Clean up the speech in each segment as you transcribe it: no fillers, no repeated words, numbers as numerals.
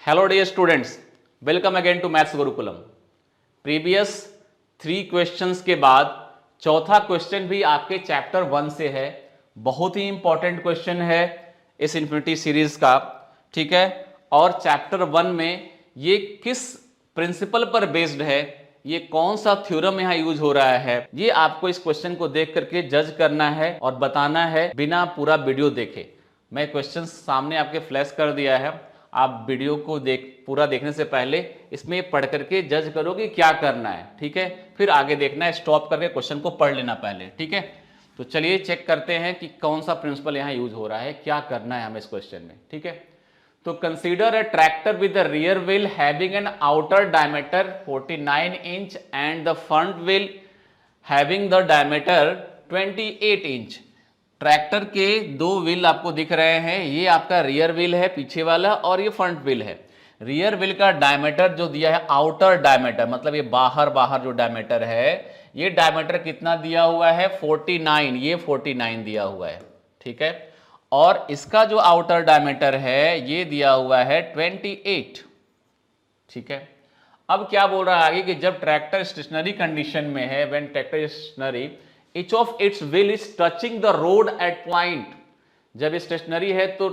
Hello dear students, welcome again to maths Gurukulam. Previous 3 questions के बाद चौथा क्वेश्चन भी आपके चैप्टर 1 से है। बहुत ही इंपॉर्टेंट क्वेश्चन है इस इन्फिनिटी सीरीज का, ठीक है। और चैप्टर 1 में ये किस प्रिंसिपल पर बेस्ड है, ये कौन सा थ्योरम यहाँ यूज हो रहा है, ये आपको इस क्वेश्चन को देख करके जज करना है और बताना है बिना पूरा वीडियो देखे। मैं क्वेश्चन सामने आपके फ्लैश कर दिया है, आप वीडियो को पूरा देखने से पहले इसमें पढ़ करके जज करो कि क्या करना है, ठीक है। फिर आगे देखना है, स्टॉप करके क्वेश्चन को पढ़ लेना पहले, ठीक है। तो चलिए चेक करते हैं कि कौन सा प्रिंसिपल यहाँ यूज हो रहा है, क्या करना है हमें इस क्वेश्चन में, ठीक है। तो consider a tractor with the rear wheel having an outer diameter 49 inch and the front wheel having the diameter 28 inch. Tractor के 2 व्हील आपको दिख रहे हैं, ये आपका रियर व्हील है पीछे वाला और ये फ्रंट व्हील है। रियर व्हील का डायमीटर जो दिया है, आउटर डायमीटर मतलब ये बाहर बाहर जो डायमीटर है, ये डायमीटर कितना दिया हुआ है 49, ये 49 दिया हुआ है, ठीक है। और इसका जो आउटर डायमीटर है ये दिया हुआ है 28, ठीक है। अब क्या बोल रहा है आगे कि जब ट्रैक्टर स्टेशनरी कंडीशन में है, when tractor stationary each of its wheel is touching the road at point। जब स्टेशनरी है तो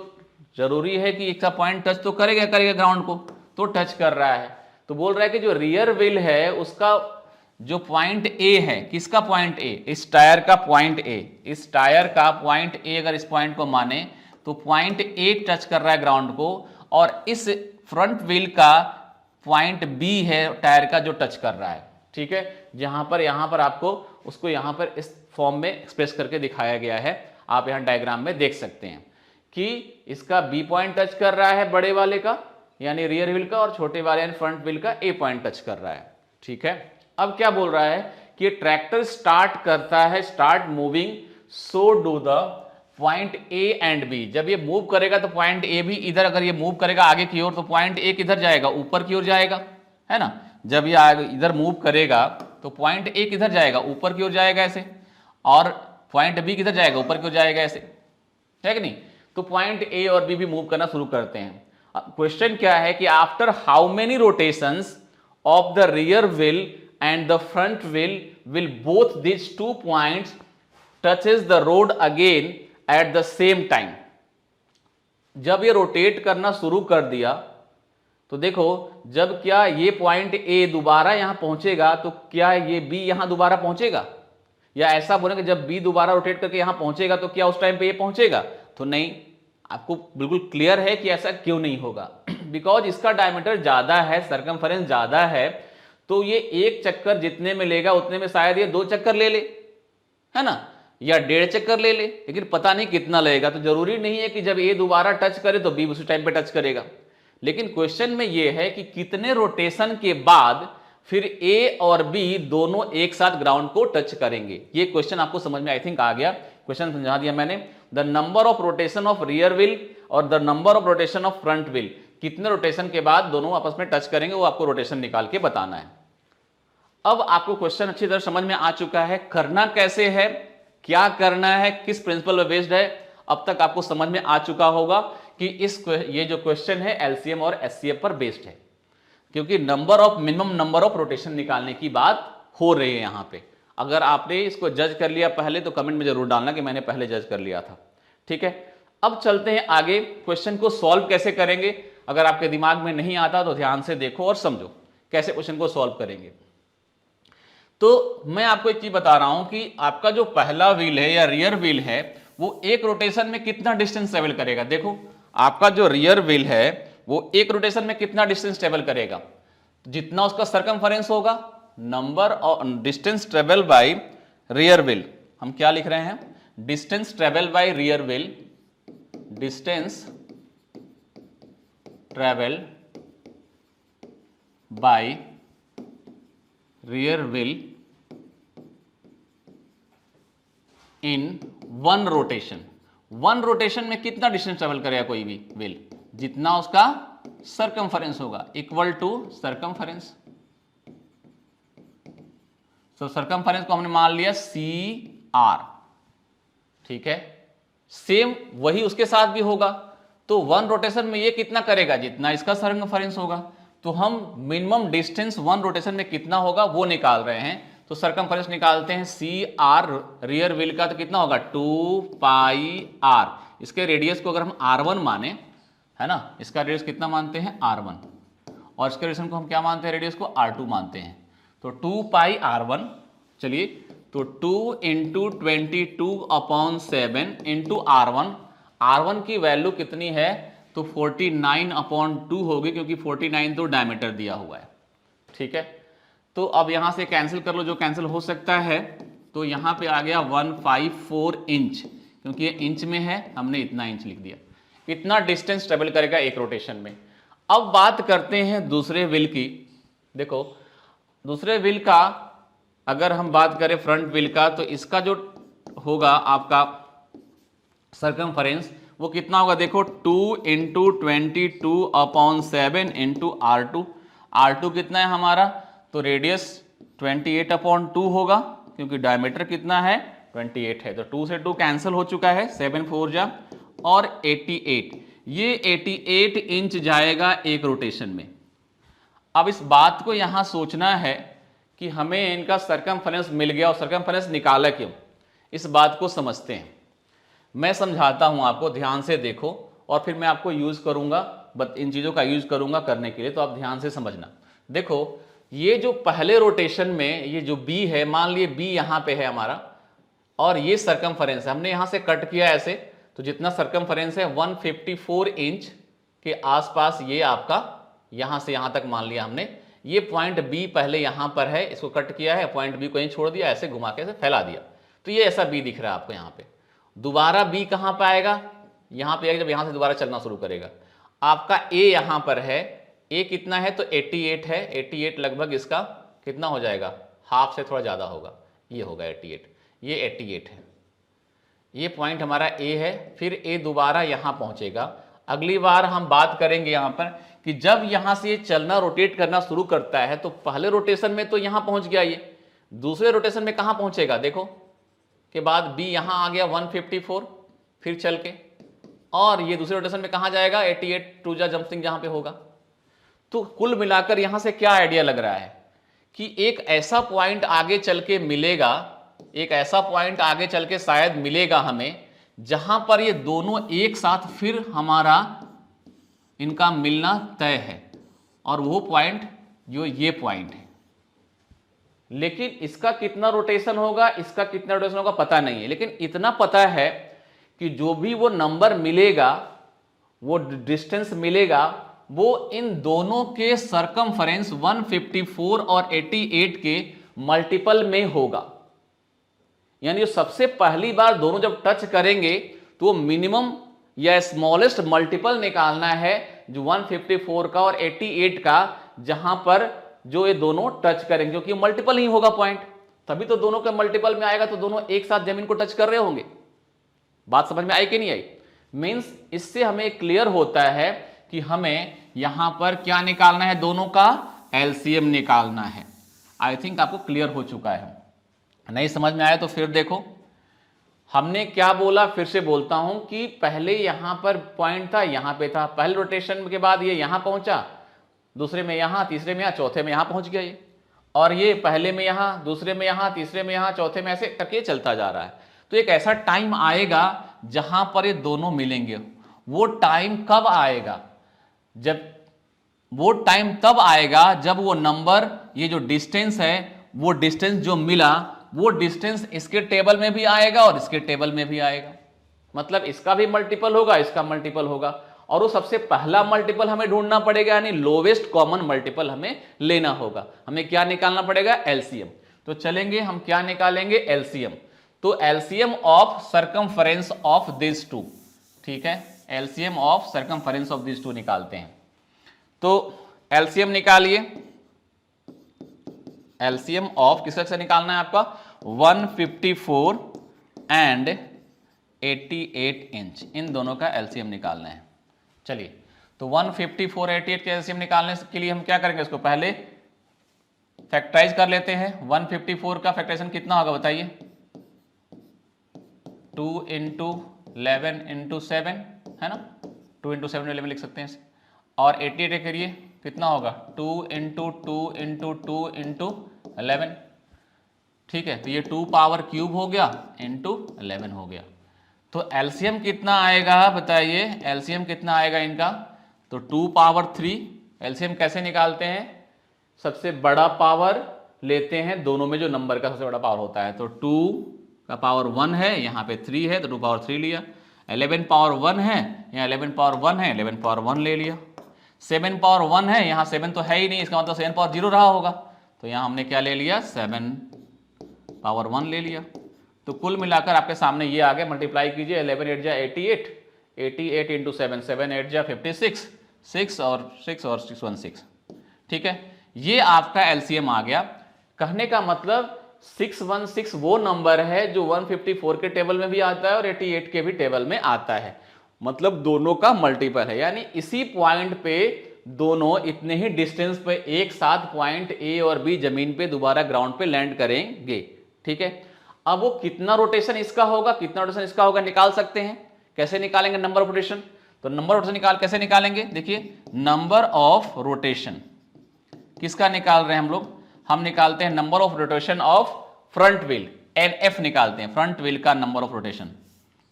जरूरी है कि इसका पॉइंट टच तो करेगा ग्राउंड को, तो टच कर रहा है। तो बोल रहा है कि जो रियर व्हील है उसका जो पॉइंट ए है, किसका पॉइंट ए, इस टायर का पॉइंट ए, इस टायर का पॉइंट ए अगर इस पॉइंट को माने तो पॉइंट ए टच कर रहा है ग्राउंड को, और इस फ्रंट व्हील का पॉइंट बी है टायर का जो टच कर रहा है, ठीक है। यहां पर आपको उसको यहां पर इस फॉर्म में एक्सप्रेस करके दिखाया गया है, आप यहां डायग्राम में देख सकते हैं कि इसका बी पॉइंट टच कर रहा है बड़े वाले का यानी रियर व्हील का, और छोटे वाले यानी फ्रंट व्हील का ए पॉइंट टच कर रहा है, ठीक है। अब क्या बोल रहा है कि ट्रैक्टर स्टार्ट करता है, start moving so do the point A and B. जब ये मूव करेगा तो पॉइंट ए भी इधर, अगर ये मूव करेगा आगे की ओर तो पॉइंट ए किधर जाएगा, ऊपर की ओर जाएगा, है ना। जब ये इधर मूव करेगा तो पॉइंट ए किधर जाएगा, ऊपर की ओर जाएगा ऐसे, और पॉइंट बी किधर जाएगा, ऊपर की ओर जाएगा ऐसे, है कि नहीं। तो पॉइंट ए और बी भी मूव करना शुरू करते हैं। क्वेश्चन क्या है कि after how many rotations of the rear wheel and the front wheel will both this 2 points touches the road again at the same time. जब ये रोटेट करना शुरू कर दिया तो देखो, जब क्या ये पॉइंट ए दोबारा यहां पहुंचेगा तो क्या ये बी यहां दोबारा पहुंचेगा, या ऐसा बोलेंगे जब बी दोबारा रोटेट करके यहां पहुंचेगा तो क्या उस टाइम पे ये पहुंचेगा, तो नहीं। आपको बिल्कुल क्लियर है कि ऐसा क्यों नहीं होगा, बिकॉज इसका डायमीटर ज्यादा है, सर्कमफरेंस ज्यादा है, तो ये एक चक्कर जितने में लेगा उतने में शायद ये 2 चक्कर ले ले, है ना, या 1.5 चक्कर ले ले, लेकिन पता नहीं कितना लगेगा। तो जरूरी नहीं है कि जब ए दोबारा टच करे तो बी उसी टाइम पे टच करेगा, लेकिन क्वेश्चन में यह है कि कितने रोटेशन के बाद फिर ए और बी दोनों एक साथ ग्राउंड को टच करेंगे। ये क्वेश्चन आपको समझ में आई थिंक आ गया, क्वेश्चन समझा दिया मैंने। The number of rotation of rear wheel और the number of rotation of front wheel, कितने रोटेशन के बाद दोनों आपस में टच करेंगे, वो आपको रोटेशन निकाल के बताना है। अब आपको क्वेश्चन अच्छी तरह समझ में आ चुका है, करना कैसे है, क्या करना है, किस प्रिंसिपल पर बेस्ड है, अब तक आपको समझ में आ चुका होगा कि ये जो क्वेश्चन है एलसीएम और एचसीएफ पर बेस्ड है, क्योंकि मिनिमम नंबर ऑफ रोटेशन निकालने की बात हो रही है यहां पे। अगर आपने इसको जज कर लिया पहले तो कमेंट में जरूर डालना कि मैंने पहले जज कर लिया था, ठीक है। अब चलते हैं आगे, क्वेश्चन को सॉल्व कैसे करेंगे। अगर आपके दिमाग में नहीं आता तो ध्यान से देखो और समझो कैसे क्वेश्चन को सॉल्व करेंगे। तो मैं आपको एक चीज बता रहा हूं कि आपका जो पहला व्हील है या रियर व्हील है वो एक रोटेशन में कितना डिस्टेंस ट्रेवल करेगा। देखो, आपका जो रियर व्हील है वो एक रोटेशन में कितना डिस्टेंस ट्रेवल करेगा, जितना उसका सरकमफरेंस होगा, number of distance travel by rear wheel. हम क्या लिख रहे हैं, distance travel by rear wheel, distance travel by rear wheel in 1 rotation. 1 rotation में कितना डिस्टेंस ट्रेवल करेगा कोई भी व्हील, जितना उसका सरकमफरेंस होगा, इक्वल टू सरकमफरेंस। तो सरकमफरेंस को हमने मान लिया CR, ठीक है। सेम वही उसके साथ भी होगा, तो 1 रोटेशन में ये कितना करेगा, जितना इसका सरकमफेरेंस होगा। तो हम मिनिमम डिस्टेंस 1 रोटेशन में कितना होगा वो निकाल रहे हैं। तो सरकमफेरेंस निकालते हैं, सी आर रियर व्हील का तो कितना होगा 2 पाई आर। इसके रेडियस को अगर हम R1 माने, है ना, इसका रेडियस कितना मानते हैं R1, और इसके रेडियस को हम क्या मानते हैं, रेडियस को R2 मानते हैं। तो 2 पाई R1, चलिए तो 2 इंटू 22/7 इंटू R1, R1 की वैल्यू कितनी है, तो 49/2 होगी, क्योंकि 49 तो डायमीटर दिया हुआ है। ठीक है, तो अब यहां से कैंसिल कर लो जो कैंसिल हो सकता है। तो यहां पे आ गया 154 इंच, क्योंकि ये इंच में है, हमने इतना इंच लिख दिया। इतना डिस्टेंस ट्रेवल करेगा एक रोटेशन में। अब बात करते हैं दूसरे व्हील की। देखो दूसरे व्हील का अगर हम बात करें फ्रंट व्हील का, तो इसका जो होगा आपका सरकमफेरेंस वो कितना होगा, देखो 2 इंटू 22/7 इंटू R2। R2 कितना है हमारा, तो रेडियस 28/2 होगा, क्योंकि डायमीटर कितना है 28 है। तो 2 से 2 कैंसिल हो चुका है, 7 4 जा और 88, ये 88 इंच जाएगा एक रोटेशन में। अब इस बात को यहां सोचना है कि हमें इनका सरकमफेरेंस मिल गया और सरकमफेरेंस निकाला क्यों, इस बात को समझते हैं। मैं समझाता हूं आपको, ध्यान से देखो, और फिर मैं आपको यूज करूंगा, इन चीजों का यूज करूंगा करने के लिए, तो आप ध्यान से समझना। देखो ये जो पहले रोटेशन में ये जो बी है, मान लिए बी यहां पे है हमारा, और ये सरकमफेरेंस है, हमने यहां से कट किया ऐसे, तो जितना सरकमफेरेंस है 154 इंच के आसपास ये आपका यहां से यहां तक मान लिया हमने। ये पॉइंट बी पहले यहां पर है, इसको कट किया है, पॉइंट बी को यहीं छोड़ दिया, ऐसे घुमा के ऐसे फैला दिया, तो ये ऐसा बी दिख रहा है आपको यहां पे। दोबारा बी कहां पे आएगा, यहां पे आएगा जब यहां से दोबारा चलना शुरू करेगा। आपका ए यहां पर है, ए कितना है, तो 88 है, 88 लगभग इसका कितना हो जाएगा, हाफ से थोड़ा ज्यादा होगा, ये होगा 88, ये 88 है, ये पॉइंट हमारा ए है। फिर ए दोबारा यहां पहुंचेगा। अगली बार हम बात करेंगे यहां पर कि जब यहां से ये चलना रोटेट करना शुरू करता है, तो पहले रोटेशन में तो यहां पहुंच गया, ये दूसरे रोटेशन में कहां पहुंचेगा, देखो के बाद बी यहां आ गया 154, फिर चल के, और ये दूसरे रोटेशन में कहां जाएगा 88 टू जा जंपिंग जहां पे होगा। तो कुल मिलाकर यहां से क्या आइडिया लग रहा है कि एक ऐसा पॉइंट आगे चल के मिलेगा, एक ऐसा पॉइंट आगे चल के शायद मिलेगा हमें, जहां पर ये दोनों एक साथ फिर हमारा इनका मिलना तय है, और वो पॉइंट जो ये पॉइंट है। लेकिन इसका कितना रोटेशन होगा, इसका कितना रोटेशन होगा पता नहीं है, लेकिन इतना पता है कि जो भी वो नंबर मिलेगा, वो डिस्टेंस मिलेगा, वो इन दोनों के सरकमफेरेंस 154 और 88 के मल्टीपल में होगा। यानी सबसे पहली बार दोनों जब टच करेंगे तो मिनिमम या स्मॉलेस्ट मल्टीपल निकालना है, जो 154 का और 88 का, जहां पर जो ये दोनों टच करेंगे, क्योंकि मल्टीपल ही होगा पॉइंट, तभी तो दोनों के मल्टीपल में आएगा, तो दोनों एक साथ जमीन को टच कर रहे होंगे। बात समझ में आई कि नहीं आई? मींस इससे हमें क्लियर होता है कि हमें यहां पर क्या निकालना है, दोनों का एलसीएम निकालना है। आई थिंक आपको क्लियर हो चुका है। नहीं समझ में आया तो फिर देखो हमने क्या बोला, फिर से बोलता हूं कि पहले यहां पर पॉइंट था, यहां पे था, पहले रोटेशन के बाद ये यहां पहुंचा, दूसरे में यहां, तीसरे में यहां, चौथे में यहां पहुंच गया ये, और ये पहले में यहां, दूसरे में यहां, तीसरे में यहां, चौथे में, ऐसे करके चलता जा रहा है। तो एक ऐसा टाइम आएगा जहां पर ये दोनों मिलेंगे। वो टाइम कब आएगा, जब वो टाइम तब आएगा जब वो नंबर, ये जो डिस्टेंस है, वो डिस्टेंस जो मिला, वो डिस्टेंस इसके टेबल में भी आएगा और इसके टेबल में भी आएगा। मतलब इसका भी मल्टीपल होगा, इसका मल्टीपल होगा, और वो सबसे पहला मल्टीपल हमें ढूंढना पड़ेगा, यानी लोवेस्ट कॉमन मल्टीपल हमें लेना होगा। हमें क्या निकालना पड़ेगा, एलसीएम। तो चलेंगे हम क्या निकालेंगे, एलसीएम। तो LCM of circumference of this two, ठीक है, LCM of circumference of this two निकालते हैं। तो एलसीएम निकालिए, एलसीएम ऑफ किसका से निकालना है आपका, 154 एंड 88 इंच, इन दोनों का एलसीएम निकालना है। चलिए, तो 154 88 के एलसीएम निकालने के लिए हम क्या करेंगे, इसको पहले फैक्टराइज कर लेते हैं। 154 का फैक्टराइजेशन कितना होगा बताइए, 2 × 11 × 7 है ना, 2 इंटू 7 11 लिख सकते हैं इसे। और 88 करिए कितना होगा 2 इंटू 2 इंटू 2 इंटू 11, ठीक है। तो ये 2 पावर क्यूब हो गया इंटू 11 हो गया। तो एलसीएम कितना आएगा बताइए, एलसीएम कितना आएगा इनका, तो 2 पावर 3। एलसीएम कैसे निकालते हैं, सबसे बड़ा पावर लेते हैं दोनों में जो नंबर का सबसे बड़ा पावर होता है। तो 2 का पावर 1 है, यहाँ पे 3 है तो 2 पावर 3 लिया। 11 पावर 1 है, यहाँ 11 पावर 1 है, 11 पावर 1 ले लिया। 7 पावर 1 है, यहाँ 7 तो है ही नहीं, इसका मतलब 7 पावर 0 रहा होगा, तो यहाँ हमने क्या ले लिया 7 पावर 1 ले लिया। तो कुल मिलाकर आपके सामने ये आ गया, मल्टीप्लाई कीजिए 11 8 जा 88, 88 इंटू 7, 7 8 जा 56, 6 और 6 और 6 1 6, ठीक है। ये आपका एलसीएम आ गया। कहने का मतलब 616 वो नंबर है जो 154 के टेबल में भी आता है और 88 के भी टेबल में आता है, मतलब दोनों का मल्टीपल है। यानी इसी पॉइंट पे दोनों इतने ही डिस्टेंस पे एक साथ पॉइंट ए और बी जमीन पे दोबारा ग्राउंड पे लैंड करेंगे, ठीक है। अब वो कितना रोटेशन इसका होगा, कितना रोटेशन इसका होगा निकाल सकते हैं। कैसे निकालेंगे नंबर ऑफ रोटेशन, तो नंबर ऑफ रोटेशन कैसे निकालेंगे, देखिए नंबर ऑफ रोटेशन किसका निकाल रहे हैं हम लोग, हम निकालते हैं number of rotation of front wheel, NF निकालते हैं, फ्रंट व्हील का number of rotation,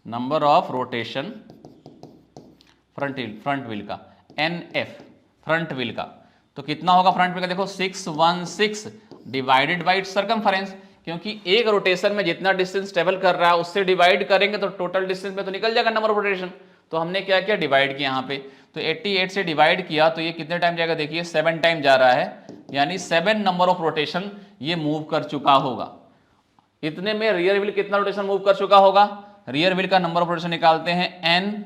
number of rotation front wheel का एनएफ, फ्रंट व्हील का। तो कितना होगा फ्रंट व्हील का, देखो 616 डिवाइडेड बाई सर्कमफरेंस, क्योंकि एक रोटेशन में जितना डिस्टेंस ट्रेवल कर रहा है उससे डिवाइड करेंगे तो टोटल डिस्टेंस में तो निकल जाएगा नंबर ऑफ रोटेशन। तो हमने क्या किया, डिवाइड किया यहाँ पे, तो 88 से डिवाइड किया तो ये कितने टाइम जाएगा, देखिए 7 टाइम जा रहा है, यानी 7 नंबर ऑफ रोटेशन ये मूव कर चुका होगा। इतने में रियर व्हील कितना रोटेशन मूव कर चुका होगा, रियर व्हील का नंबर ऑफ रोटेशन निकालते हैं N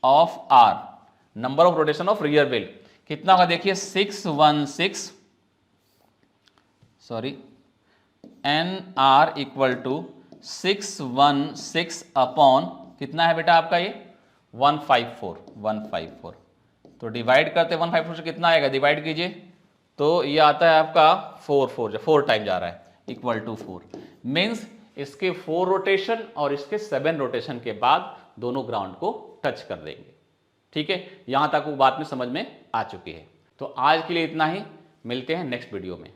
of R, number of rotation of rear wheel कितना होगा, देखिए 616 sorry N R equal to 616 upon कितना है बेटा आपका ये 154, तो डिवाइड करते 154 से कितना आएगा, डिवाइड कीजिए तो ये आता है आपका 4 टाइम जा रहा है इक्वल टू 4, मीन्स इसके 4 रोटेशन और इसके 7 रोटेशन के बाद दोनों ग्राउंड को टच कर देंगे, ठीक है। यहां तक वो बात में समझ में आ चुकी है। तो आज के लिए इतना ही, मिलते हैं नेक्स्ट वीडियो में।